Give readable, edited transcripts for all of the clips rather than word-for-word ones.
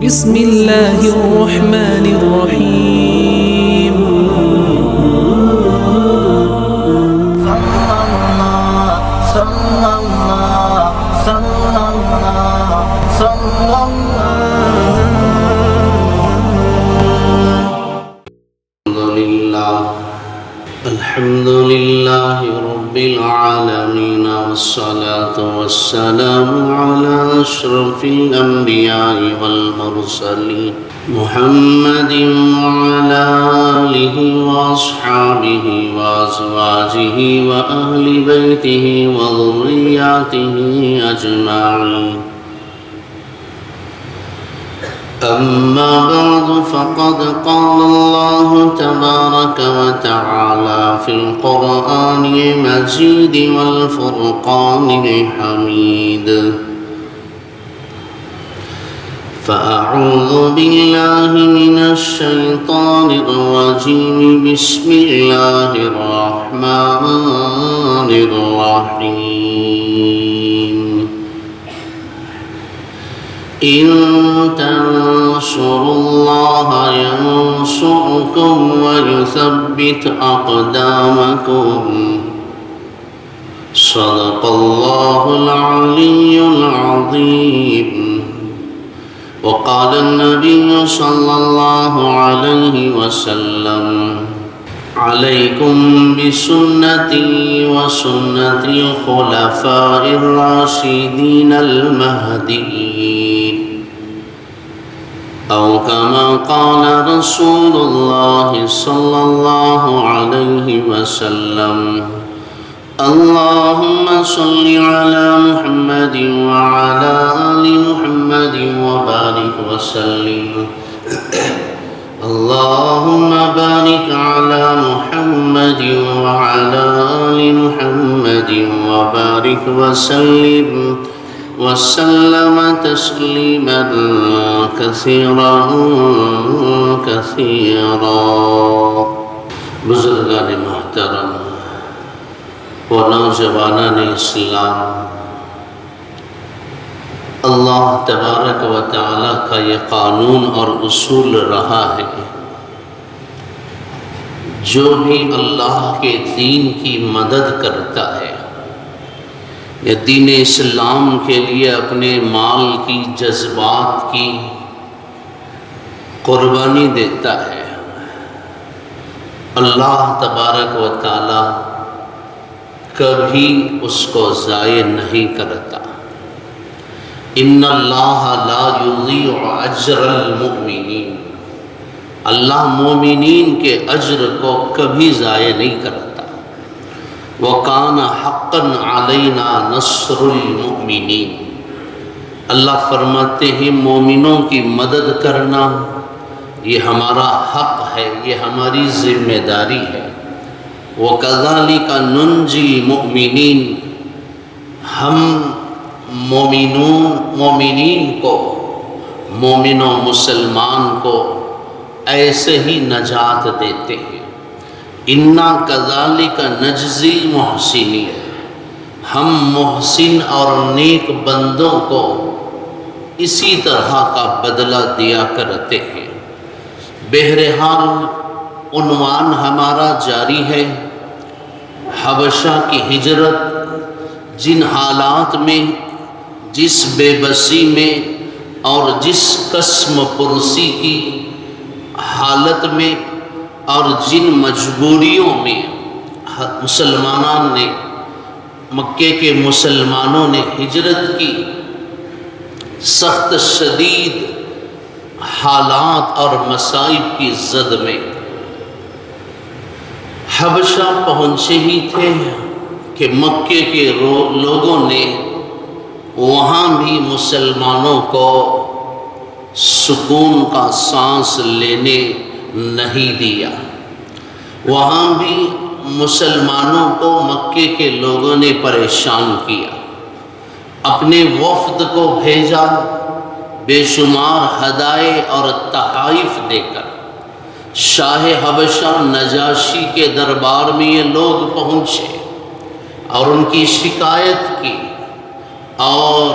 بسم الله الرحمن الرحيم. الحمد لله رب العالمين، والصلاة والسلام على أشرف الأنبياء والمرسلين محمد وعلى آله وأصحابه وأزواجه وأهل بيته وذرياته أجمعين. أما بعد، فقد قال الله تبارك وتعالى في القرآن المجيد والفرقان الحميد: فأعوذ بالله من الشيطان الرجيم. بسم الله الرحمن الرحيم. إن تنصروا الله ينصركم ويثبت أقدامكم. صدق الله العلي العظيم. وقال النبي صلى الله عليه وسلم: عليكم بسنتي وسنة الخلفاء الراشدين المهديين، أو كما قال رسول الله صلى الله عليه وسلم: اللهم صل على محمد وعلى آل محمد وبارك وسلم. اللهم بارك على محمد وعلى آل محمد وبارك وسلم تسليما كثيرا كثيرا. بزرگان محترم و نوجوانان اسلام، اللہ تبارک و تعالی کا یہ قانون اور اصول رہا ہے، جو بھی اللہ کے دین کی مدد کرتا ہے یا دین اسلام کے لیے اپنے مال کی، جذبات کی قربانی دیتا ہے، اللہ تبارک و تعالی کبھی اس کو ضائع نہیں کرتا. ان اللہ لا یضیع اجر المؤمنین، اللہ مومنین کے اجر کو کبھی ضائع نہیں کرتا. وَكَانَ حَقًّا عَلَيْنَا نَصْرُ الْمُؤْمِنِينَ، اللہ فرماتے ہیں مومنوں کی مدد کرنا یہ ہمارا حق ہے، یہ ہماری ذمہ داری ہے. وَكَذَلِكَ نُنْجِي الْمُؤْمِنِينَ، ہم مومنین کو، مومن و مسلمان کو ایسے ہی نجات دیتے ہیں. اِنَّا كَذَلِكَ نَجْزِي الْمُحْسِنِينَ، ہم محسن اور نیک بندوں کو اسی طرح کا بدلہ دیا کرتے ہیں. بہرحال عنوان ہمارا جاری ہے. حبشہ کی ہجرت جن حالات میں، جس بے بسی میں اور جس قسم پرسی کی حالت میں اور جن مجبوریوں میں مسلمانوں نے، مکے کے مسلمانوں نے ہجرت کی، سخت شدید حالات اور مصائب کی زد میں حبشہ پہنچے ہی تھے کہ مکے کے لوگوں نے وہاں بھی مسلمانوں کو سکون کا سانس لینے نہیں دیا. وہاں بھی مسلمانوں کو مکے کے لوگوں نے پریشان کیا. اپنے وفد کو بھیجا بے شمار ہدایے اور تحائف دے کر. شاہ حبشہ نجاشی کے دربار میں یہ لوگ پہنچے اور ان کی شکایت کی اور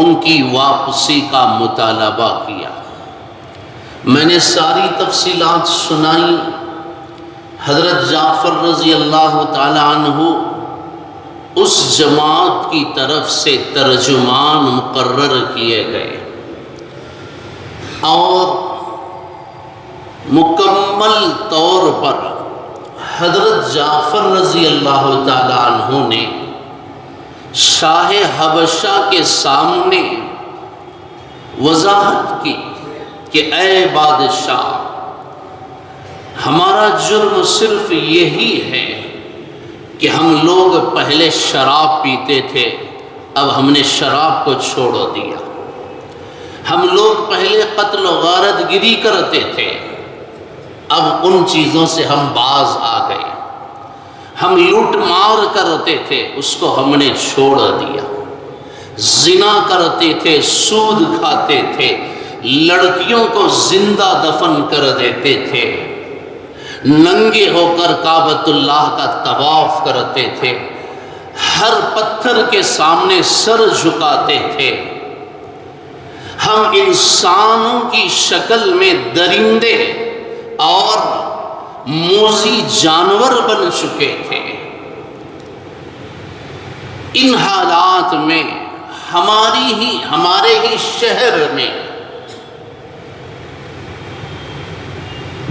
ان کی واپسی کا مطالبہ کیا. میں نے ساری تفصیلات سنائی. حضرت جعفر رضی اللہ تعالی عنہ اس جماعت کی طرف سے ترجمان مقرر کیے گئے اور مکمل طور پر حضرت جعفر رضی اللہ تعالی عنہ نے شاہ حبشہ کے سامنے وضاحت کی کہ اے بادشاہ، ہمارا جرم صرف یہی ہے کہ ہم لوگ پہلے شراب پیتے تھے، اب ہم نے شراب کو چھوڑ دیا. ہم لوگ پہلے قتل و غارت گری کرتے تھے، اب ان چیزوں سے ہم باز آ گئے. ہم لوٹ مار کرتے تھے، اس کو ہم نے چھوڑ دیا. زنا کرتے تھے، سود کھاتے تھے، لڑکیوں کو زندہ دفن کر دیتے تھے، ننگے ہو کر کعبۃ اللہ کا طواف کرتے تھے، ہر پتھر کے سامنے سر جھکاتے تھے. ہم انسانوں کی شکل میں درندے اور موذی جانور بن چکے تھے. ان حالات میں ہمارے ہی شہر میں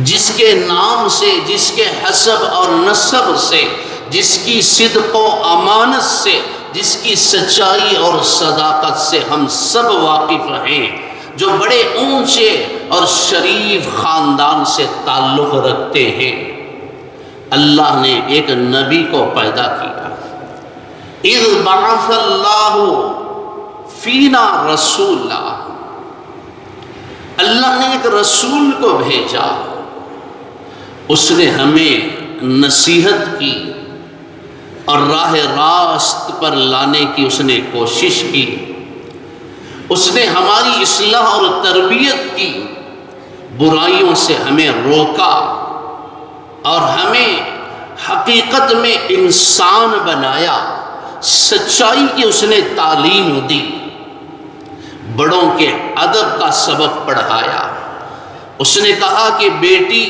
جس کے نام سے، جس کے حسب اور نسب سے، جس کی صدق و امانت سے، جس کی سچائی اور صداقت سے ہم سب واقف ہیں، جو بڑے اونچے اور شریف خاندان سے تعلق رکھتے ہیں، اللہ نے ایک نبی کو پیدا کیا. اذ بعث اللہ فینا رسولا، اللہ نے ایک رسول کو بھیجا، اس نے ہمیں نصیحت کی اور راہ راست پر لانے کی اس نے کوشش کی. اس نے ہماری اصلاح اور تربیت کی، برائیوں سے ہمیں روکا اور ہمیں حقیقت میں انسان بنایا. سچائی کی اس نے تعلیم دی، بڑوں کے ادب کا سبق پڑھایا. اس نے کہا کہ بیٹی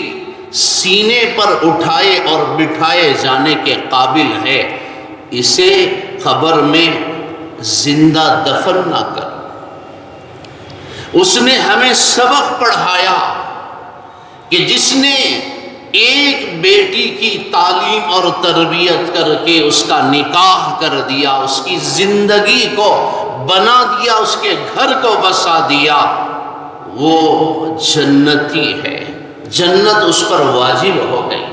سینے پر اٹھائے اور بٹھائے جانے کے قابل ہے، اسے قبر میں زندہ دفن نہ کر. اس نے ہمیں سبق پڑھایا کہ جس نے ایک بیٹی کی تعلیم اور تربیت کر کے اس کا نکاح کر دیا، اس کی زندگی کو بنا دیا، اس کے گھر کو بسا دیا، وہ جنتی ہے، جنت اس پر واجب ہو گئی.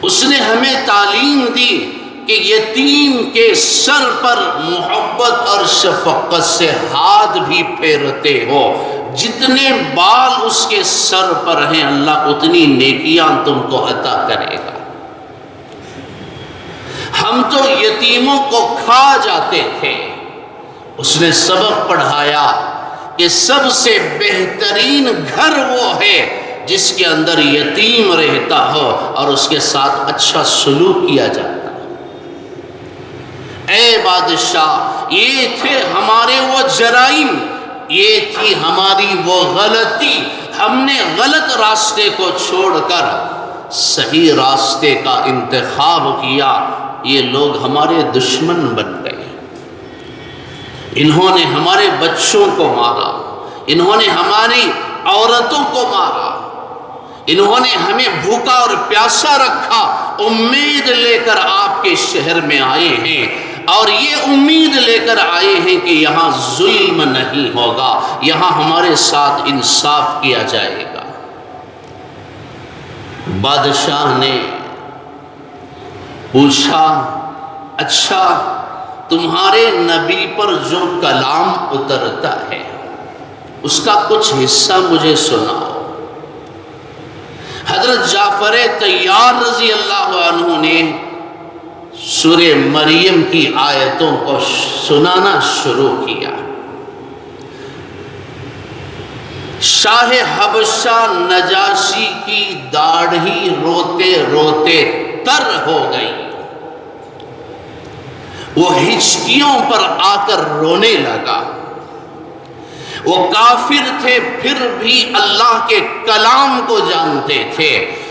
اس نے ہمیں تعلیم دی کہ یتیم کے سر پر محبت اور شفقت سے ہاتھ بھی پھیرتے ہو، جتنے بال اس کے سر پر ہیں اللہ اتنی نیکیاں تم کو عطا کرے گا. ہم تو یتیموں کو کھا جاتے تھے. اس نے سبق پڑھایا کہ سب سے بہترین گھر وہ ہے جس کے اندر یتیم رہتا ہو اور اس کے ساتھ اچھا سلوک کیا جاتا. اے بادشاہ، یہ تھے ہمارے وہ جرائم، یہ تھی ہماری وہ غلطی. ہم نے غلط راستے کو چھوڑ کر صحیح راستے کا انتخاب کیا. یہ لوگ ہمارے دشمن بن گئے. انہوں نے ہمارے بچوں کو مارا، انہوں نے ہماری عورتوں کو مارا، انہوں نے ہمیں بھوکا اور پیاسا رکھا. امید لے کر آپ کے شہر میں آئے ہیں اور یہ امید لے کر آئے ہیں کہ یہاں ظلم نہیں ہوگا، یہاں ہمارے ساتھ انصاف کیا جائے گا. بادشاہ نے پوچھا، اچھا تمہارے نبی پر جو کلام اترتا ہے اس کا کچھ حصہ مجھے سناؤ. حضرت جعفر طیار رضی اللہ عنہ نے سورہ مریم کی آیتوں کو سنانا شروع کیا. شاہ حبشہ نجاشی کی داڑھی روتے روتے تر ہو گئی. وہ ہچکیوں پر آ کر رونے لگا. وہ کافر تھے پھر بھی اللہ کے کلام کو جانتے تھے،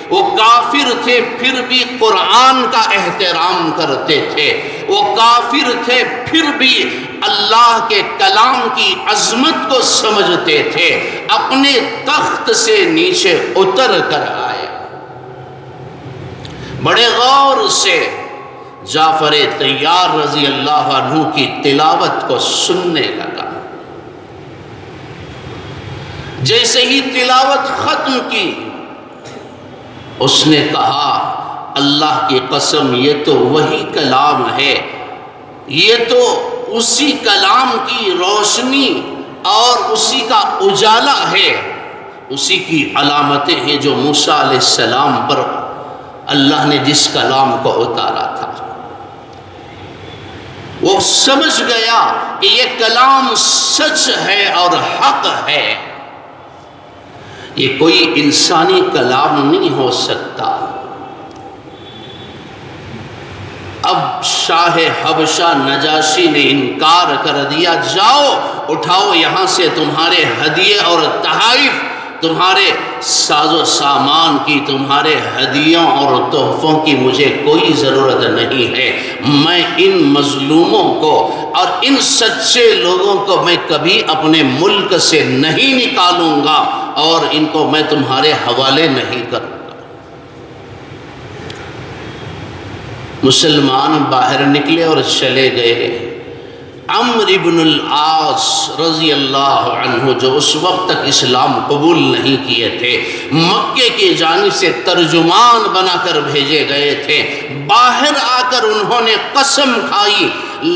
وہ کافر تھے پھر بھی قرآن کا احترام کرتے تھے، وہ کافر تھے پھر بھی اللہ کے کلام کی عظمت کو سمجھتے تھے، اپنے تخت سے نیچے اتر کر آئے، بڑے غور سے جعفر طیار رضی اللہ عنہ کی تلاوت کو سننے لگا۔ جیسے ہی تلاوت ختم کی اس نے کہا اللہ کی قسم یہ تو وہی کلام ہے، یہ تو اسی کلام کی روشنی اور اسی کا اجالا ہے، اسی کی علامتیں ہیں جو موسیٰ علیہ السلام پر اللہ نے جس کلام کو اتارا تھا۔ وہ سمجھ گیا کہ یہ کلام سچ ہے اور حق ہے، یہ کوئی انسانی کلام نہیں ہو سکتا۔ اب شاہ حبشہ نجاشی نے انکار کر دیا، جاؤ اٹھاؤ یہاں سے تمہارے ہدیے اور تحائف، تمہارے ساز و سامان کی، تمہارے ہدیوں اور تحفوں کی مجھے کوئی ضرورت نہیں ہے، میں ان مظلوموں کو اور ان سچے لوگوں کو میں کبھی اپنے ملک سے نہیں نکالوں گا اور ان کو میں تمہارے حوالے نہیں کروں گا۔ مسلمان باہر نکلے اور چلے گئے۔ عمرو بن العاص رضی اللہ عنہ جو اس وقت تک اسلام قبول نہیں کیے تھے، مکے کی جانب سے ترجمان بنا کر بھیجے گئے تھے، باہر آ کر انہوں نے قسم کھائی،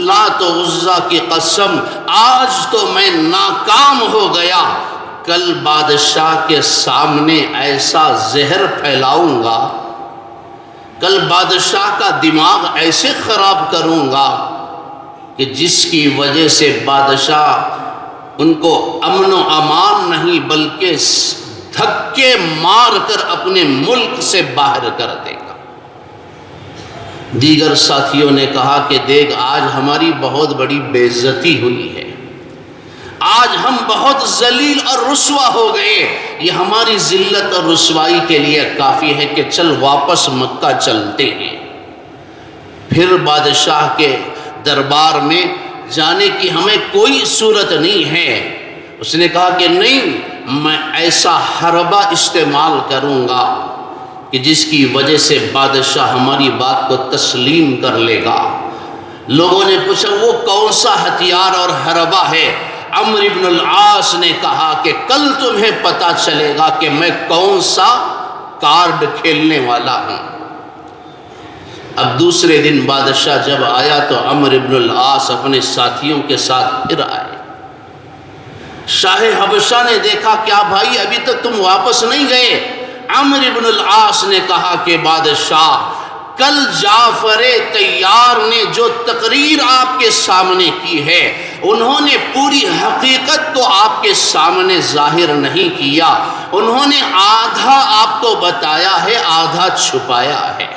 لات و عزیٰ کی قسم، آج تو میں ناکام ہو گیا، کل بادشاہ کے سامنے ایسا زہر پھیلاؤں گا، کل بادشاہ کا دماغ ایسے خراب کروں گا کہ جس کی وجہ سے بادشاہ ان کو امن و امان نہیں بلکہ دھکے مار کر اپنے ملک سے باہر کر دے گا۔ دیگر ساتھیوں نے کہا کہ دیکھ آج ہماری بہت بڑی بے عزتی ہوئی ہے، آج ہم بہت ذلیل اور رسوا ہو گئے، یہ ہماری ذلت اور رسوائی کے لیے کافی ہے کہ چل واپس مکہ چلتے ہیں۔ پھر بادشاہ کے دربار میں جانے کی ہمیں کوئی صورت نہیں ہے۔ اس نے کہا کہ نہیں، میں ایسا حربہ استعمال کروں گا کہ جس کی وجہ سے بادشاہ ہماری بات کو تسلیم کر لے گا۔ لوگوں نے پوچھا وہ کون سا ہتھیار اور حربہ ہے؟ عمرو بن العاص نے کہا کہ کل تمہیں پتہ چلے گا کہ میں کون سا کارڈ کھیلنے والا ہوں۔ اب دوسرے دن بادشاہ جب آیا تو عمرو بن العاص اپنے ساتھیوں کے ساتھ پھر آئے۔ شاہ حبشہ نے دیکھا کیا بھائی ابھی تک تم واپس نہیں گئے؟ عمرو بن العاص نے کہا کہ بادشاہ کل جعفر طیار نے جو تقریر آپ کے سامنے کی ہے انہوں نے پوری حقیقت کو آپ کے سامنے ظاہر نہیں کیا، انہوں نے آدھا آپ کو بتایا ہے آدھا چھپایا ہے۔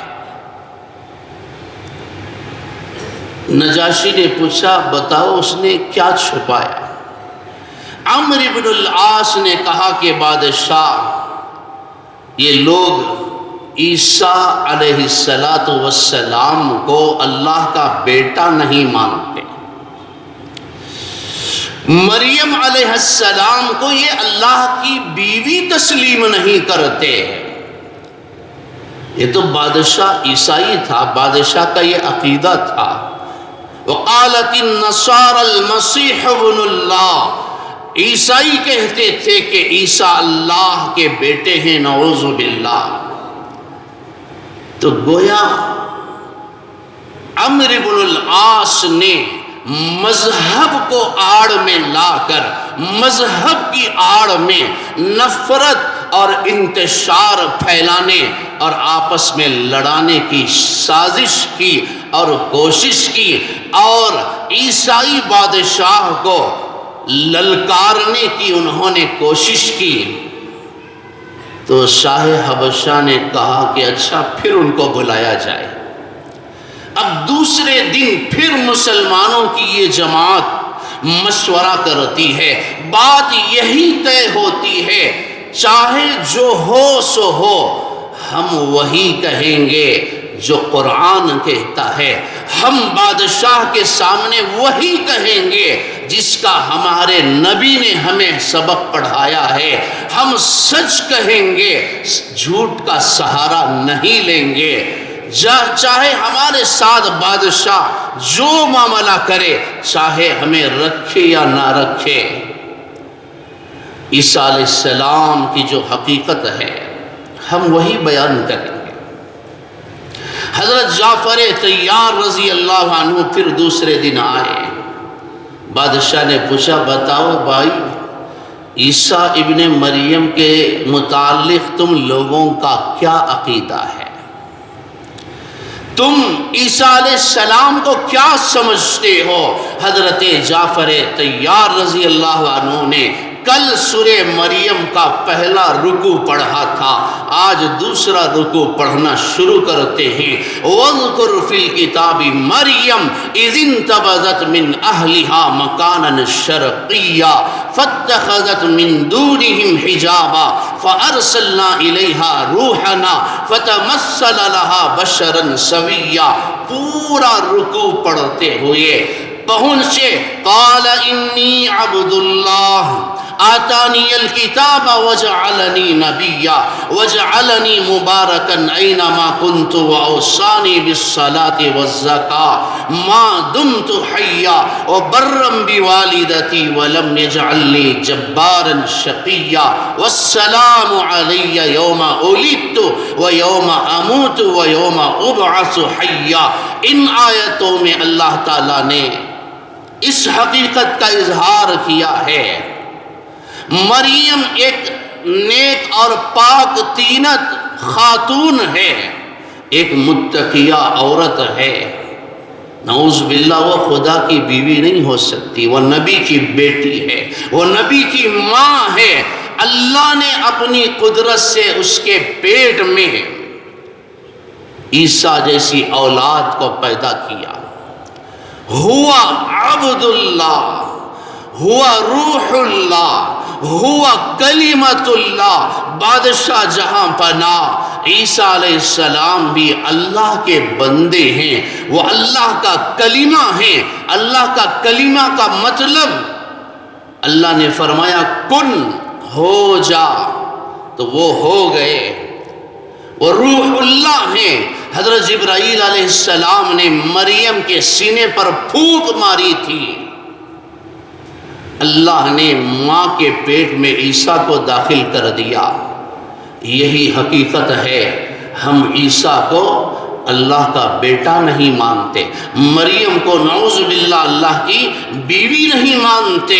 نجاشی نے پوچھا بتاؤ اس نے کیا چھپایا؟ عمرو بن العاص نے کہا کہ بادشاہ یہ لوگ عیسیٰ علیہ السلام کو اللہ کا بیٹا نہیں مانتے، مریم علیہ السلام کو یہ اللہ کی بیوی تسلیم نہیں کرتے۔ یہ تو بادشاہ عیسائی تھا، بادشاہ کا یہ عقیدہ تھا۔ وقالت النصارى المسیح ابن اللہ، عیسائی کہتے تھے کہ عیسیٰ اللہ کے بیٹے ہیں، نعوذ باللہ۔ تو گویا عمرو بن العاص نے مذہب کو آڑ میں لا کر مذہب کی آڑ میں نفرت اور انتشار پھیلانے اور آپس میں لڑانے کی سازش کی اور کوشش کی، اور عیسائی بادشاہ کو للکارنے کی انہوں نے کوشش کی۔ تو شاہ حبشہ نے کہا کہ اچھا پھر ان کو بلایا جائے۔ اب دوسرے دن پھر مسلمانوں کی یہ جماعت مشورہ کرتی ہے، بات یہی طے ہوتی ہے، چاہے جو ہو سو ہو، ہم وہی کہیں گے جو قرآن کہتا ہے، ہم بادشاہ کے سامنے وہی کہیں گے جس کا ہمارے نبی نے ہمیں سبق پڑھایا ہے، ہم سچ کہیں گے، جھوٹ کا سہارا نہیں لیں گے، چاہے ہمارے ساتھ بادشاہ جو معاملہ کرے، چاہے ہمیں رکھے یا نہ رکھے۔ عیسیٰ علیہ السلام کی جو حقیقت ہے ہم وہی بیان کریں گے۔ حضرت جعفر طیار رضی اللہ عنہ پھر دوسرے دن آئے، بادشاہ نے پوچھا بتاؤ بھائی، عیسیٰ ابن مریم کے متعلق تم لوگوں کا کیا عقیدہ ہے؟ تم عیسیٰ علیہ السلام کو کیا سمجھتے ہو؟ حضرت جعفر طیار رضی اللہ عنہ نے کل سورہ مریم کا پہلا رکوع پڑھا تھا، آج دوسرا رکوع پڑھنا شروع کرتے ہیں۔ وَاذْكُرْ فِي الْكِتَابِ مَرْيَمَ إِذِ انتبذت مِنْ أَهْلِهَا مَكَانًا شَرْقِيًّا فَاتَّخَذَتْ مِنْ دُونِهِمْ حِجَابًا فَأَرْسَلْنَا إِلَيْهَا رُوحَنَا فَتَمَثَّلَ لَهَا بَشَرًا سَوِيًّا۔ پورا رکوع پڑھتے ہوئے پہنچے قَالَ إِنِّي عَبْدُ اللَّهِ آتانی الکتاب وجعلنی نبیا وجعلنی مبارکا اینما کنت واوصانی بالصلاة والزکاة ما دمت حیا وبرا بوالدتی ولم یجعلنی جبارا شقیا والسلام علی یوم ولدت ویوم اموت ویوم ابعث حیا۔ ان آیتوں میں اللہ تعالیٰ نے اس حقیقت کا اظہار کیا ہے، مریم ایک نیک اور پاک طینت خاتون ہے، ایک متقیہ عورت ہے، نعوذ باللہ وہ خدا کی بیوی نہیں ہو سکتی، وہ نبی کی بیٹی ہے، وہ نبی کی ماں ہے۔ اللہ نے اپنی قدرت سے اس کے پیٹ میں عیسیٰ جیسی اولاد کو پیدا کیا۔ ہوا عبد اللہ، ہوا روح اللہ، ہوا کلمت اللہ، بادشاہ جہاں پناہ عیسیٰ علیہ السلام بھی اللہ کے بندے ہیں، وہ اللہ کا کلمہ ہیں۔ اللہ کا کلمہ کا مطلب اللہ نے فرمایا کن ہو جا تو وہ ہو گئے، وہ روح اللہ ہیں۔ حضرت جبرائیل علیہ السلام نے مریم کے سینے پر پھونک ماری تھی، اللہ نے ماں کے پیٹ میں عیسیٰ کو داخل کر دیا۔ یہی حقیقت ہے، ہم عیسیٰ کو اللہ کا بیٹا نہیں مانتے، مریم کو نعوذ باللہ اللہ کی بیوی نہیں مانتے۔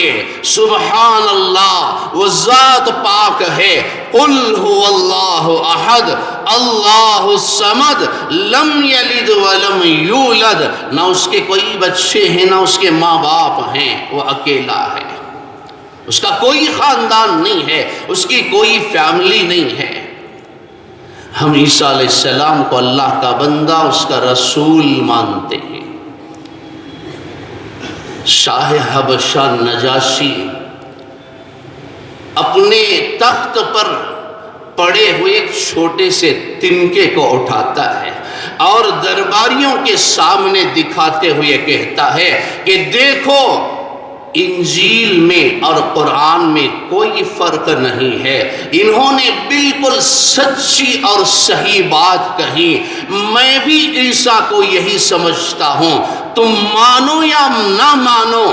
سبحان اللہ، وہ ذات پاک ہے۔ قل هو اللہ احد اللہ الصمد لم یلد ولم یولد، نہ اس کے کوئی بچے ہیں نہ اس کے ماں باپ ہیں، وہ اکیلا ہے، اس کا کوئی خاندان نہیں ہے، اس کی کوئی فیملی نہیں ہے۔ ہم عیسیٰ علیہ السلام کو اللہ کا بندہ، اس کا رسول مانتے ہیں۔ شاہ حبشہ نجاشی اپنے تخت پر پڑے ہوئے ایک چھوٹے سے تنکے کو اٹھاتا ہے اور درباریوں کے سامنے دکھاتے ہوئے کہتا ہے کہ دیکھو، انجیل میں اور قرآن میں کوئی فرق نہیں ہے، انہوں نے بالکل سچی اور صحیح بات کہی، میں بھی عیسیٰ کو یہی سمجھتا ہوں، تم مانو یا نہ مانو،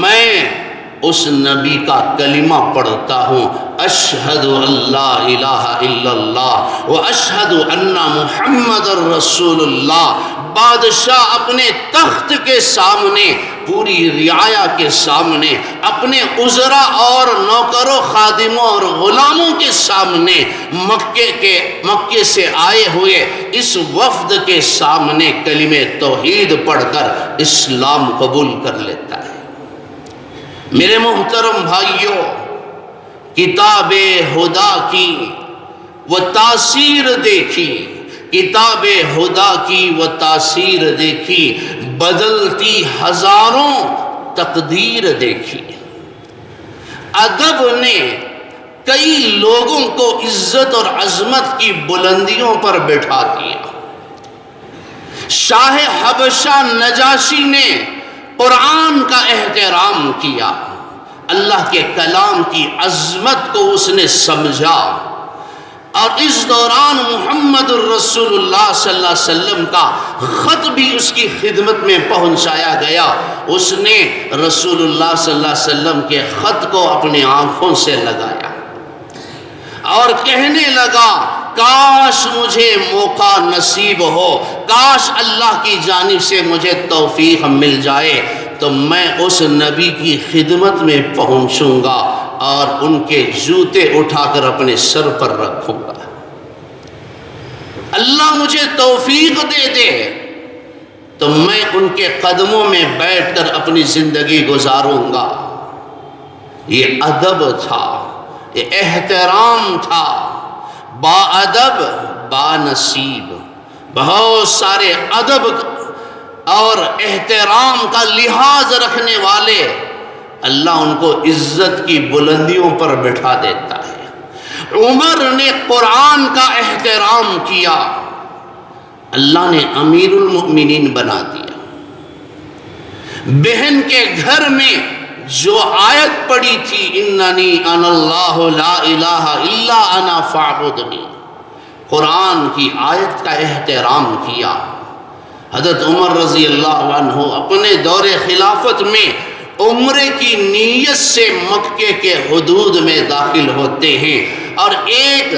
میں اس نبی کا کلمہ پڑھتا ہوں، اشہد اللہ الہ الا اللہ و اشہد ان محمد رسول اللہ۔ بادشاہ اپنے تخت کے سامنے، پوری رعایا کے سامنے، اپنے عزراء اور نوکروں خادموں اور غلاموں کے سامنے، مکے سے آئے ہوئے اس وفد کے سامنے کلمہ توحید پڑھ کر اسلام قبول کر لیتا ہے۔ میرے محترم بھائیوں، کتاب خدا کی وہ تاثیر دیکھی، کتاب خدا کی وہ تاثیر دیکھی، بدلتی ہزاروں تقدیر دیکھی۔ ادب نے کئی لوگوں کو عزت اور عظمت کی بلندیوں پر بٹھا دیا۔ شاہ حبشہ نجاشی نے قرآن کا احترام کیا، اللہ کے کلام کی عظمت کو اس نے سمجھا، اور اس دوران محمد الرسول اللہ صلی اللہ علیہ وسلم کا خط بھی اس کی خدمت میں پہنچایا گیا۔ اس نے رسول اللہ صلی اللہ علیہ وسلم کے خط کو اپنی آنکھوں سے لگایا اور کہنے لگا کاش مجھے موقع نصیب ہو، کاش اللہ کی جانب سے مجھے توفیق مل جائے تو میں اس نبی کی خدمت میں پہنچوں گا اور ان کے جوتے اٹھا کر اپنے سر پر رکھوں گا۔ اللہ مجھے توفیق دے دے تو میں ان کے قدموں میں بیٹھ کر اپنی زندگی گزاروں گا۔ یہ ادب تھا، یہ احترام تھا، با ادب با نصیب۔ بہت سارے ادب اور احترام کا لحاظ رکھنے والے اللہ ان کو عزت کی بلندیوں پر بٹھا دیتا ہے۔ عمر نے قرآن کا احترام کیا، اللہ نے امیر المؤمنین بنا دیا۔ بہن کے گھر میں جو آیت پڑی تھی اننی انا اللہ لا الہ الا انا فاعبدنی، قرآن کی آیت کا احترام کیا۔ حضرت عمر رضی اللہ عنہ اپنے دور خلافت میں عمرے کی نیت سے مکے کے حدود میں داخل ہوتے ہیں اور ایک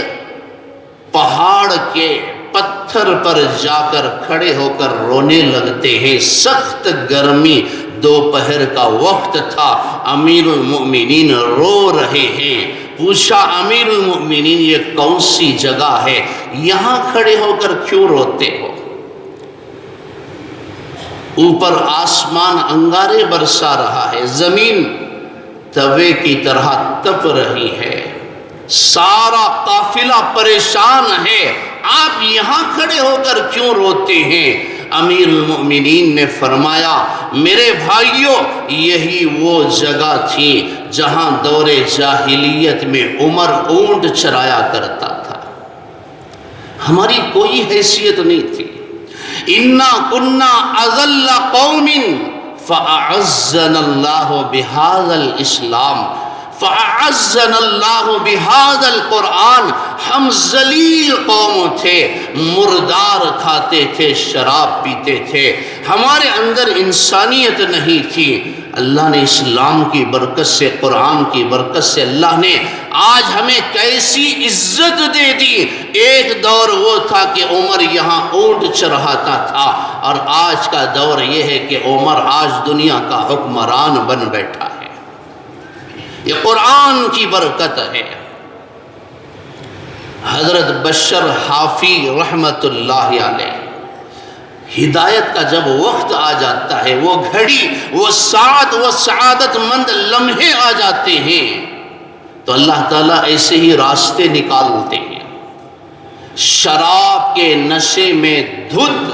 پہاڑ کے پتھر پر جا کر کھڑے ہو کر رونے لگتے ہیں۔ سخت گرمی، دوپہر کا وقت تھا، امیر المؤمنین رو رہے ہیں۔ پوچھا امیر المؤمنین یہ کون سی جگہ ہے، یہاں کھڑے ہو کر کیوں روتے ہو؟ اوپر آسمان انگارے برسا رہا ہے، زمین توے کی طرح تپ رہی ہے، سارا قافلہ پریشان ہے، آپ یہاں کھڑے ہو کر کیوں روتے ہیں؟ امیر المؤمنین نے فرمایا میرے بھائیوں یہی وہ جگہ تھی جہاں دور جاہلیت میں عمر اونٹ چرایا کرتا تھا، ہماری کوئی حیثیت نہیں تھی۔ اِنَّا كُنَّا أَذَلَّ قَوْمٍ فَأَعَزَّنَا اللَّهُ بِهَذَا الْإِسْلَامِ فَأَعَزَّنَا اللَّهُ بِهَذَا الْقُرْآنِ، ہم ذلیل قوم تھے، مردار کھاتے تھے، شراب پیتے تھے، ہمارے اندر انسانیت نہیں تھی۔ اللہ نے اسلام کی برکت سے، قرآن کی برکت سے اللہ نے آج ہمیں کیسی عزت دے دی۔ ایک دور وہ تھا کہ عمر یہاں اونٹ چراتا تھا اور آج کا دور یہ ہے کہ عمر آج دنیا کا حکمران بن بیٹھا ہے۔ یہ قرآن کی برکت ہے۔ حضرت بشر حافی رحمت اللہ علیہ، ہدایت کا جب وقت آ جاتا ہے، وہ گھڑی، وہ ساعت، وہ سعادت مند لمحے آ جاتے ہیں تو اللہ تعالیٰ ایسے ہی راستے نکالتے ہیں۔ شراب کے نشے میں دھت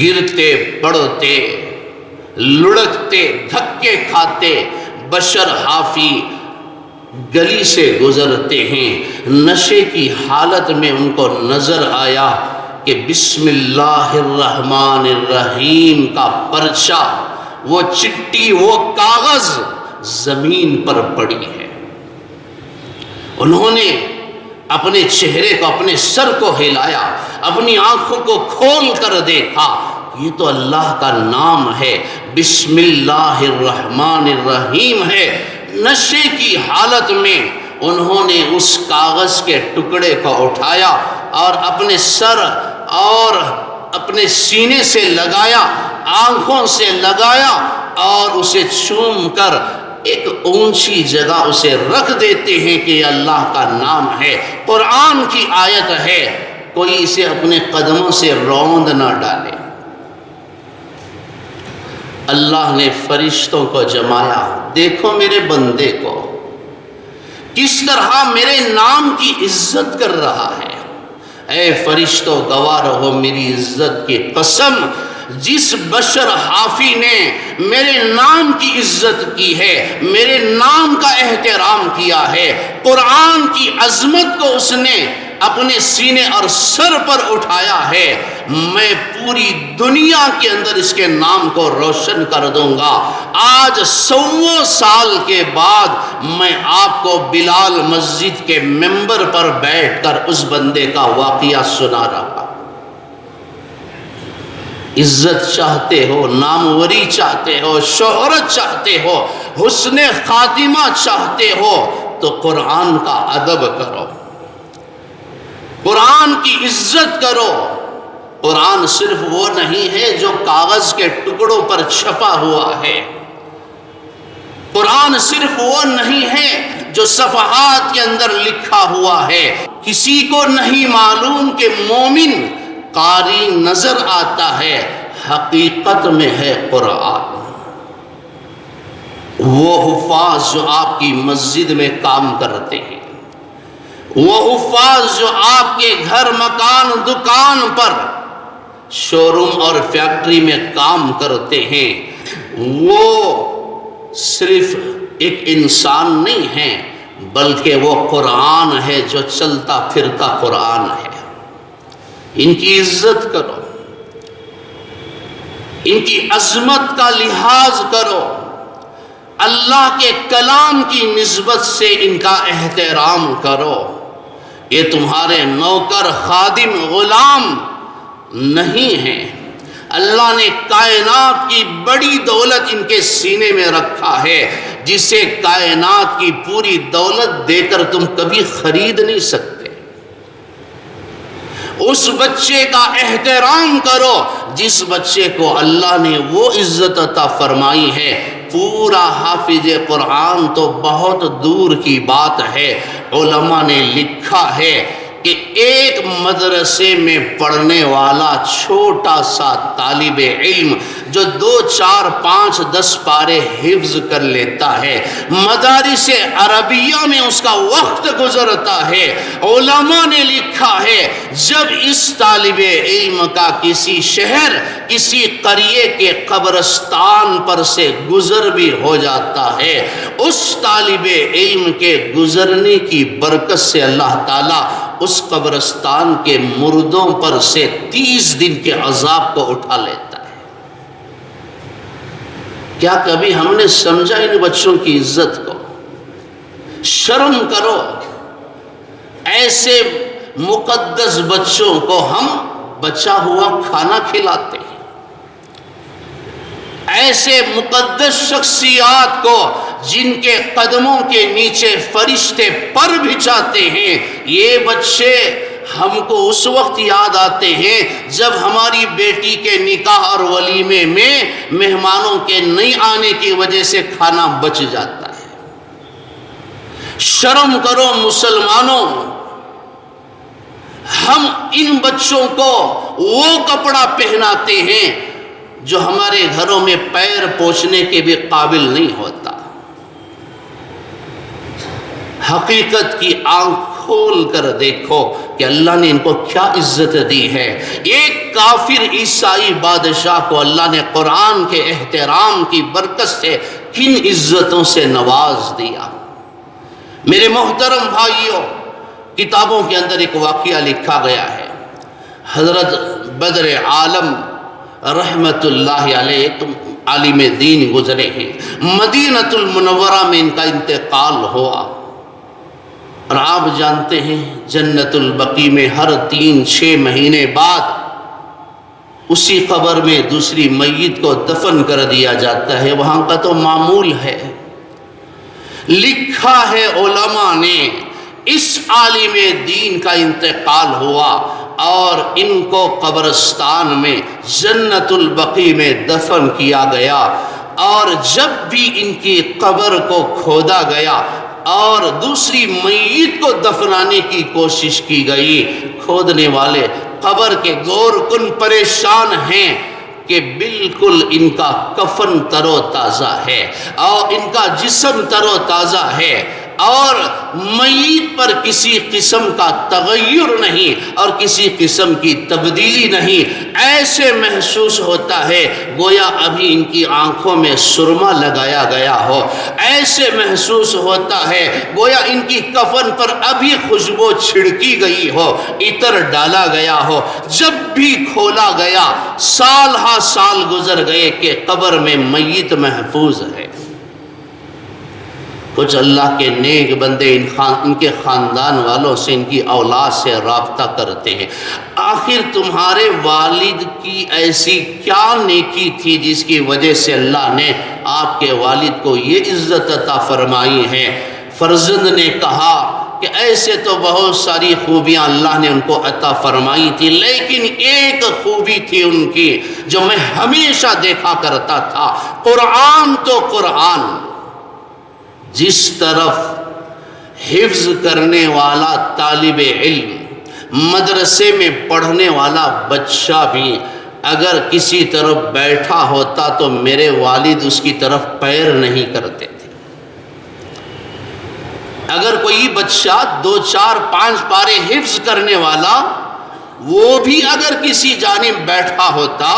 گرتے پڑتے، لڑکتے، دھکے کھاتے بشر حافی گلی سے گزرتے ہیں۔ نشے کی حالت میں ان کو نظر آیا کہ بسم اللہ الرحمن الرحیم کا پرچہ، وہ چٹھی، وہ کاغذ زمین پر پڑی ہے۔ انہوں نے اپنے چہرے کو، اپنے سر کو ہلایا، اپنی آنکھوں کو کھول کر دیکھا، یہ تو اللہ کا نام ہے، بسم اللہ الرحمن الرحیم ہے۔ نشے کی حالت میں انہوں نے اس کاغذ کے ٹکڑے کو اٹھایا اور اپنے سر اور اپنے سینے سے لگایا، آنکھوں سے لگایا اور اسے چوم کر ایک اونچی جگہ اسے رکھ دیتے ہیں کہ یہ اللہ کا نام ہے، قرآن کی آیت ہے، کوئی اسے اپنے قدموں سے روند نہ ڈالے۔ اللہ نے فرشتوں کو جمایا، دیکھو میرے بندے کو کس طرح میرے نام کی عزت کر رہا ہے۔ اے فرشتوں گواہ رہو میری عزت کی قسم، جس بشر حافی نے میرے نام کی عزت کی ہے، میرے نام کا احترام کیا ہے، قرآن کی عظمت کو اس نے اپنے سینے اور سر پر اٹھایا ہے، میں پوری دنیا کے اندر اس کے نام کو روشن کر دوں گا۔ آج 100 سال کے بعد میں آپ کو بلال مسجد کے ممبر پر بیٹھ کر اس بندے کا واقعہ سنا رہا۔ عزت چاہتے ہو، ناموری چاہتے ہو، شہرت چاہتے ہو، حسن خاتمہ چاہتے ہو تو قرآن کا ادب کرو، قرآن کی عزت کرو۔ قرآن صرف وہ نہیں ہے جو کاغذ کے ٹکڑوں پر چھپا ہوا ہے، قرآن صرف وہ نہیں ہے جو صفحات کے اندر لکھا ہوا ہے۔ کسی کو نہیں معلوم کہ مومن قاری نظر آتا ہے، حقیقت میں ہے قرآن۔ وہ حفاظ جو آپ کی مسجد میں کام کرتے ہیں، وہ حفاظ جو آپ کے گھر، مکان، دکان پر، شو روم اور فیکٹری میں کام کرتے ہیں، وہ صرف ایک انسان نہیں ہے بلکہ وہ قرآن ہے جو چلتا پھرتا قرآن ہے۔ ان کی عزت کرو، ان کی عظمت کا لحاظ کرو، اللہ کے کلام کی نسبت سے ان کا احترام کرو۔ یہ تمہارے نوکر، خادم، غلام نہیں ہیں، اللہ نے کائنات کی بڑی دولت ان کے سینے میں رکھا ہے، جسے کائنات کی پوری دولت دے کر تم کبھی خرید نہیں سکتے۔ اس بچے کا احترام کرو جس بچے کو اللہ نے وہ عزت عطا فرمائی ہے۔ پورا حافظ قرآن تو بہت دور کی بات ہے، علماء نے لکھا ہے کہ ایک مدرسے میں پڑھنے والا چھوٹا سا طالب علم جو 2، 4، 5، 10 پارے حفظ کر لیتا ہے، مدارس عربیہ میں اس کا وقت گزرتا ہے۔ علماء نے لکھا ہے جب اس طالب علم کا کسی شہر، کسی قریے کے قبرستان پر سے گزر بھی ہو جاتا ہے، اس طالب علم کے گزرنے کی برکت سے اللہ تعالیٰ اس قبرستان کے مردوں پر سے 30 دن کے عذاب کو اٹھا لیتا ہے۔ کیا کبھی ہم نے سمجھا ان بچوں کی عزت کو؟ شرم کرو، ایسے مقدس بچوں کو ہم بچا ہوا کھانا کھلاتے ہیں، ایسے مقدس شخصیات کو جن کے قدموں کے نیچے فرشتے پر بچھاتے ہیں، یہ بچے ہم کو اس وقت یاد آتے ہیں جب ہماری بیٹی کے نکاح اور ولیمے میں مہمانوں کے نہیں آنے کی وجہ سے کھانا بچ جاتا ہے۔ شرم کرو مسلمانوں، ہم ان بچوں کو وہ کپڑا پہناتے ہیں جو ہمارے گھروں میں پیر پوچھنے کے بھی قابل نہیں ہوتا۔ حقیقت کی آنکھ کھول کر دیکھو کہ اللہ نے ان کو کیا عزت دی ہے۔ ایک کافر عیسائی بادشاہ کو اللہ نے قرآن کے احترام کی برکت سے کن عزتوں سے نواز دیا۔ میرے محترم بھائیوں، کتابوں کے اندر ایک واقعہ لکھا گیا ہے، حضرت بدر عالم رحمت اللہ علیہ ایک عالم دین گزرے ہیں، مدینہ المنورہ میں ان کا انتقال ہوا، اور آپ جانتے ہیں جنت البقیع میں ہر 3-6 مہینے بعد اسی قبر میں دوسری میت کو دفن کر دیا جاتا ہے، وہاں کا تو معمول ہے۔ لکھا ہے علماء نے اس عالم دین کا انتقال ہوا اور ان کو قبرستان میں جنت البقیع میں دفن کیا گیا، اور جب بھی ان کی قبر کو کھودا گیا اور دوسری میت کو دفنانے کی کوشش کی گئی، کھودنے والے قبر کے غور کن پریشان ہیں کہ بالکل ان کا کفن تر و تازہ ہے اور ان کا جسم تر و تازہ ہے، اور میت پر کسی قسم کا تغیر نہیں اور کسی قسم کی تبدیلی نہیں، ایسے محسوس ہوتا ہے گویا ابھی ان کی آنکھوں میں سرما لگایا گیا ہو، ایسے محسوس ہوتا ہے گویا ان کی کفن پر ابھی خوشبو چھڑکی گئی ہو، عطر ڈالا گیا ہو۔ جب بھی کھولا گیا سال ہا سال گزر گئے کہ قبر میں میت محفوظ ہے۔ کچھ اللہ کے نیک بندے ان کے خاندان والوں سے، ان کی اولاد سے رابطہ کرتے ہیں، آخر تمہارے والد کی ایسی کیا نیکی تھی جس کی وجہ سے اللہ نے آپ کے والد کو یہ عزت عطا فرمائی ہے؟ فرزند نے کہا کہ ایسے تو بہت ساری خوبیاں اللہ نے ان کو عطا فرمائی تھی، لیکن ایک خوبی تھی ان کی جو میں ہمیشہ دیکھا کرتا تھا، قرآن تو قرآن، جس طرف حفظ کرنے والا طالب علم، مدرسے میں پڑھنے والا بچہ بھی اگر کسی طرف بیٹھا ہوتا تو میرے والد اس کی طرف پیر نہیں کرتے تھے۔ اگر کوئی بچہ 2 4 5 پارے حفظ کرنے والا وہ بھی اگر کسی جانب بیٹھا ہوتا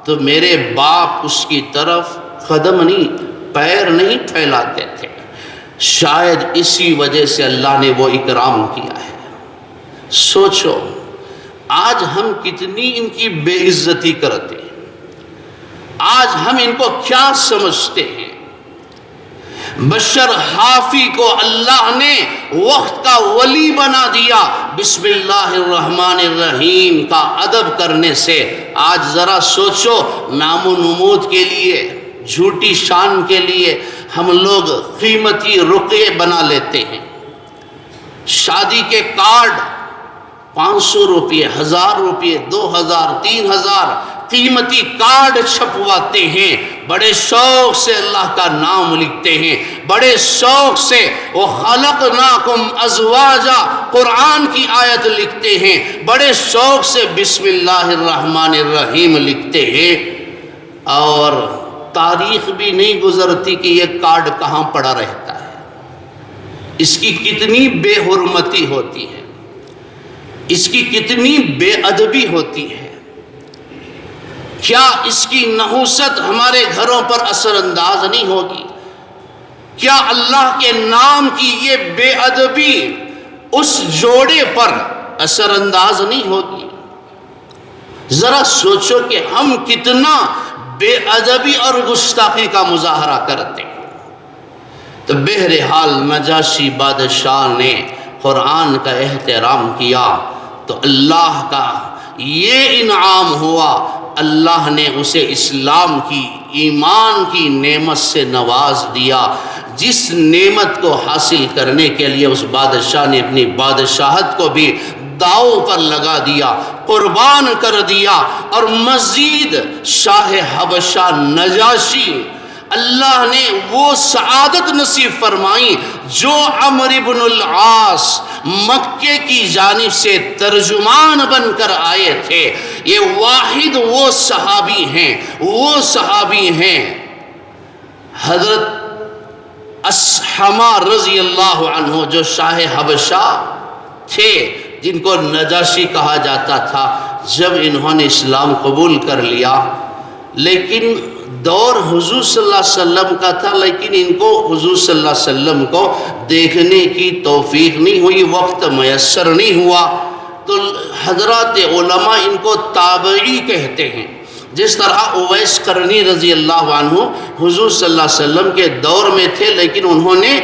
تو میرے باپ اس کی طرف قدم نہیں، پیر نہیں پھیلاتے تھے۔ شاید اسی وجہ سے اللہ نے وہ اکرام کیا ہے۔ سوچو آج ہم کتنی ان کی بے عزتی کرتے ہیں، آج ہم ان کو کیا سمجھتے ہیں۔ بشر حافی کو اللہ نے وقت کا ولی بنا دیا بسم اللہ الرحمن الرحیم کا ادب کرنے سے۔ آج ذرا سوچو نام و نمود کے لیے، جھوٹی شان کے لیے ہم لوگ قیمتی رقعے بنا لیتے ہیں، شادی کے کارڈ 500 روپے، 1000 روپے، 2000، 3000 قیمتی کارڈ چھپواتے ہیں، بڑے شوق سے اللہ کا نام لکھتے ہیں، بڑے شوق سے وہ خلقناکم ازواجا قرآن کی آیت لکھتے ہیں، بڑے شوق سے بسم اللہ الرحمن الرحیم لکھتے ہیں، اور تاریخ بھی نہیں گزرتی کہ یہ کارڈ کہاں پڑا رہتا ہے۔ اس کی کتنی بے حرمتی ہوتی ہے، اس کی کتنی بے ادبی ہوتی ہے۔ کیا اس کی نحوست ہمارے گھروں پر اثر انداز نہیں ہوگی؟ کیا اللہ کے نام کی یہ بے ادبی اس جوڑے پر اثر انداز نہیں ہوگی؟ ذرا سوچو کہ ہم کتنا بے ادبی اور گستاخی کا مظاہرہ کرتے ہیں۔ تو بہرحال نجاشی بادشاہ نے قرآن کا احترام کیا تو اللہ کا یہ انعام ہوا، اللہ نے اسے اسلام کی، ایمان کی نعمت سے نواز دیا، جس نعمت کو حاصل کرنے کے لیے اس بادشاہ نے اپنی بادشاہت کو بھی داؤ پر لگا دیا، قربان کر دیا، اور مزید شاہ حبشہ نجاشی اللہ نے وہ سعادت نصیب فرمائی جو عمرو بن العاص مکے کی جانب سے ترجمان بن کر آئے تھے۔ یہ واحد وہ صحابی ہیں حضرت اصحمہ رضی اللہ عنہ جو شاہ حبشہ تھے، جن کو نجاشی کہا جاتا تھا۔ جب انہوں نے اسلام قبول کر لیا، لیکن دور حضور صلی اللہ علیہ وسلم کا تھا، لیکن ان کو حضور صلی اللہ علیہ وسلم کو دیکھنے کی توفیق نہیں ہوئی، وقت میسر نہیں ہوا، تو حضرات علماء ان کو تابعی کہتے ہیں۔ جس طرح اویس قرنی رضی اللہ عنہ حضور صلی اللہ علیہ وسلم کے دور میں تھے، لیکن انہوں نے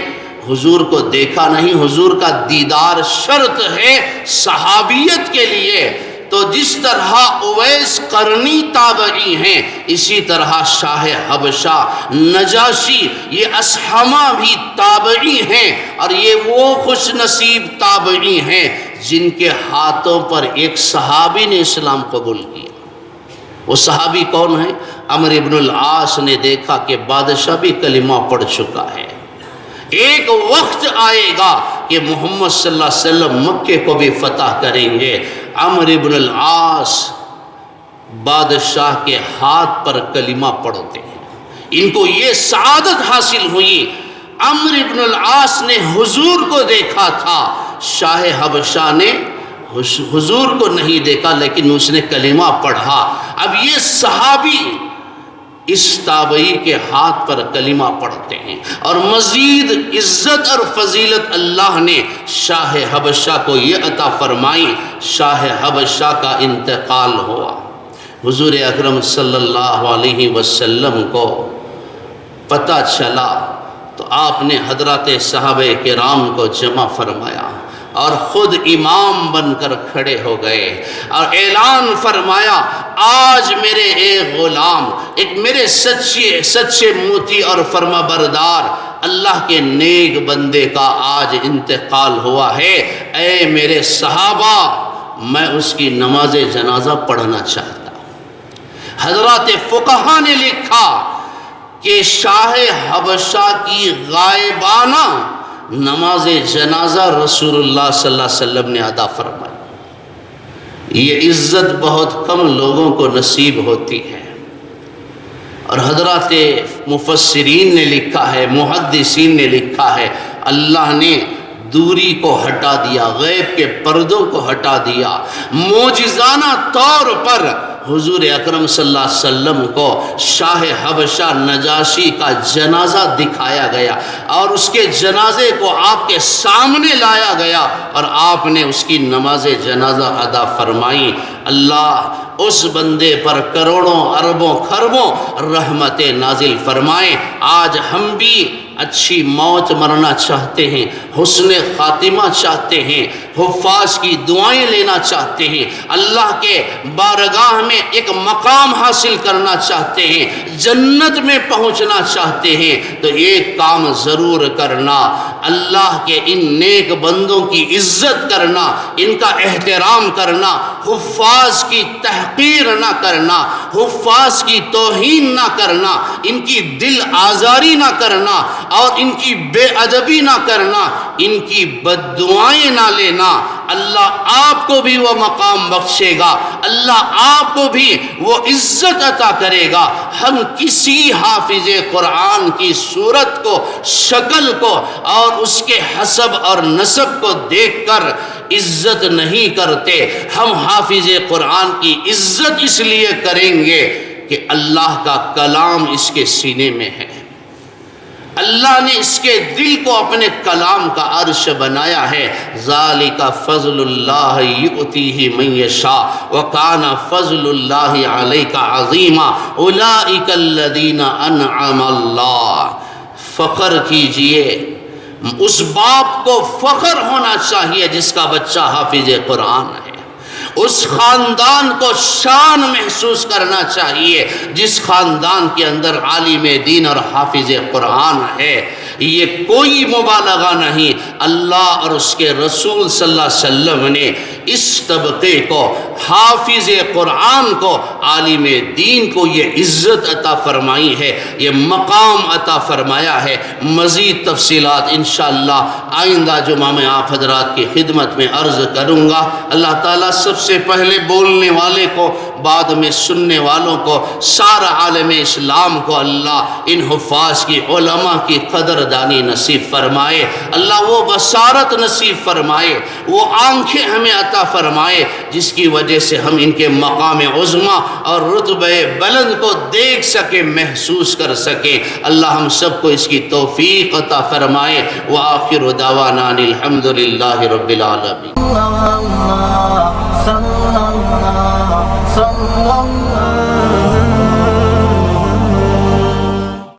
حضور کو دیکھا نہیں، حضور کا دیدار شرط ہے صحابیت کے لیے۔ تو جس طرح اویس قرنی تابعی ہیں، اسی طرح شاہ حبشہ نجاشی یہ اصحمہ بھی تابعی ہیں، اور یہ وہ خوش نصیب تابعی ہیں جن کے ہاتھوں پر ایک صحابی نے اسلام قبول کیا۔ وہ صحابی کون ہے؟ عمرو بن العاص نے دیکھا کہ بادشاہ بھی کلمہ پڑھ چکا ہے، ایک وقت آئے گا کہ محمد صلی اللہ علیہ وسلم مکے کو بھی فتح کریں گے۔ عمرو بن العاص بادشاہ کے ہاتھ پر کلمہ پڑھتے ہیں، ان کو یہ سعادت حاصل ہوئی۔ عمرو بن العاص نے حضور کو دیکھا تھا، شاہ حبشہ نے حضور کو نہیں دیکھا لیکن اس نے کلمہ پڑھا۔ اب یہ صحابی اس تابعی کے ہاتھ پر کلمہ پڑھتے ہیں، اور مزید عزت اور فضیلت اللہ نے شاہ حبشہ کو یہ عطا فرمائی۔ شاہ حبشہ کا انتقال ہوا، حضور اکرم صلی اللہ علیہ وسلم کو پتہ چلا تو آپ نے حضرات صحابہ کرام کو جمع فرمایا اور خود امام بن کر کھڑے ہو گئے اور اعلان فرمایا، آج میرے ایک غلام، ایک میرے سچے موتی اور فرما بردار اللہ کے نیک بندے کا آج انتقال ہوا ہے۔ اے میرے صحابہ، میں اس کی نماز جنازہ پڑھنا چاہتا ہوں۔ حضرات فقہا نے لکھا کہ شاہ حبشہ کی غائبانہ نماز جنازہ رسول اللہ صلی اللہ علیہ وسلم نے ادا فرمائی۔ یہ عزت بہت کم لوگوں کو نصیب ہوتی ہے، اور حضرات مفسرین نے لکھا ہے، محدثین نے لکھا ہے، اللہ نے دوری کو ہٹا دیا، غیب کے پردوں کو ہٹا دیا، معجزانہ طور پر حضور اکرم صلی اللہ علیہ وسلم کو شاہ حبشہ نجاشی کا جنازہ دکھایا گیا اور اس کے جنازے کو آپ کے سامنے لایا گیا اور آپ نے اس کی نماز جنازہ ادا فرمائی۔ اللہ اس بندے پر کروڑوں اربوں خربوں رحمت نازل فرمائے۔ آج ہم بھی اچھی موت مرنا چاہتے ہیں، حسن خاتمہ چاہتے ہیں، حفاظ کی دعائیں لینا چاہتے ہیں، اللہ کے بارگاہ میں ایک مقام حاصل کرنا چاہتے ہیں، جنت میں پہنچنا چاہتے ہیں، تو ایک کام ضرور کرنا، اللہ کے ان نیک بندوں کی عزت کرنا، ان کا احترام کرنا، حفاظ کی تحقیر نہ کرنا، حفاظ کی توہین نہ کرنا، ان کی دل آزاری نہ کرنا اور ان کی بے ادبی نہ کرنا، ان کی بد دعائیں نہ لینا۔ اللہ آپ کو بھی وہ مقام بخشے گا، اللہ آپ کو بھی وہ عزت عطا کرے گا۔ ہم کسی حافظ قرآن کی صورت کو، شکل کو اور اس کے حسب اور نسب کو دیکھ کر عزت نہیں کرتے، ہم حافظ قرآن کی عزت اس لیے کریں گے کہ اللہ کا کلام اس کے سینے میں ہے، اللہ نے اس کے دل کو اپنے کلام کا عرش بنایا ہے۔ ذالک فضل اللہ یؤتیہ من یشاء وکان فضل اللہ علیک عظیما اولئک الذین انعم اللہ۔ فخر کیجئے، اس باپ کو فخر ہونا چاہیے جس کا بچہ حافظ قرآن ہے، اس خاندان کو شان محسوس کرنا چاہیے جس خاندان کے اندر عالم دین اور حافظ قرآن ہے۔ یہ کوئی مبالغہ نہیں، اللہ اور اس کے رسول صلی اللہ علیہ وسلم نے اس طبقے کو، حافظ قرآن کو، عالم دین کو یہ عزت عطا فرمائی ہے، یہ مقام عطا فرمایا ہے۔ مزید تفصیلات انشاءاللہ آئندہ جمعہ میں آپ حضرات کی خدمت میں عرض کروں گا۔ اللہ تعالیٰ سب سے پہلے بولنے والے کو، بعد میں سننے والوں کو، سارا عالم اسلام کو اللہ ان حفاظ کی، علماء کی قدردانی نصیب فرمائے۔ اللہ وہ بصارت نصیب فرمائے، وہ آنکھیں ہمیں عطا فرمائے جس کی وجہ سے ہم ان کے مقام عظمہ اور رتبہ بلند کو دیکھ سکیں، محسوس کر سکیں۔ اللہ ہم سب کو اس کی توفیق عطا فرمائے۔ وآخر دعوانا الحمدللہ رب العالمین۔ صلی اللہ